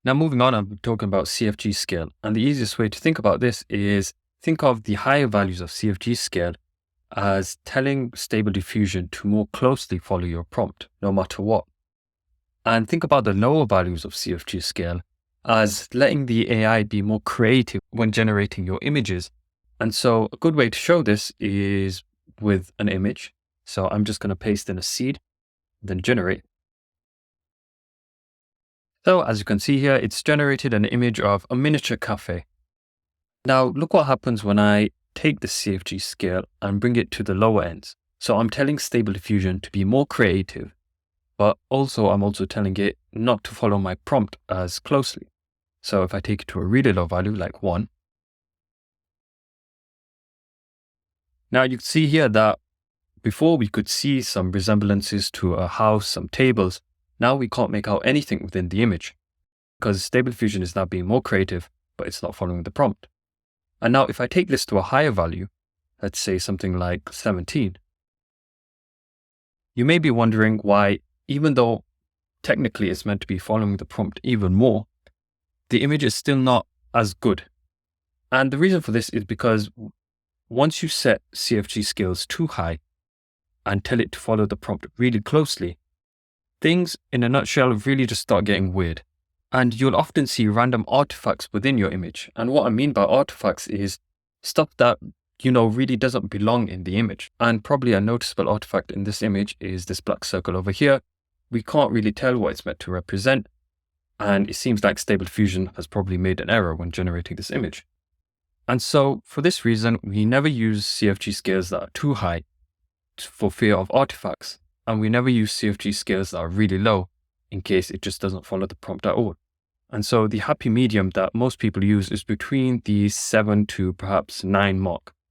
Now, moving on, I'm talking about CFG scale. And the easiest way to think about this is think of the higher values of CFG scale as telling Stable Diffusion to more closely follow your prompt, no matter what. And think about the lower values of CFG scale as letting the AI be more creative when generating your images. And so a good way to show this is with an image. So I'm just going to paste in a seed, then generate. So as you can see here, it's generated an image of a miniature cafe. Now look what happens when I take the CFG scale and bring it to the lower ends. So I'm telling Stable Diffusion to be more creative, but I'm also telling it not to follow my prompt as closely. So if I take it to a really low value like 1, now you can see here that before we could see some resemblances to a house, some tables. Now we can't make out anything within the image because Stable Diffusion is now being more creative, but it's not following the prompt. And now if I take this to a higher value, let's say something like 17, you may be wondering why, even though technically it's meant to be following the prompt even more, the image is still not as good. And the reason for this is because once you set CFG scales too high and tell it to follow the prompt really closely, things in a nutshell really just start getting weird. And you'll often see random artifacts within your image. And what I mean by artifacts is stuff that, really doesn't belong in the image. And probably a noticeable artifact in this image is this black circle over here. We can't really tell what it's meant to represent. And it seems like Stable Diffusion has probably made an error when generating this image. And so for this reason, we never use CFG scales that are too high for fear of artifacts. And we never use CFG scales that are really low in case it just doesn't follow the prompt at all. And so the happy medium that most people use is between the 7 to perhaps 9 mark.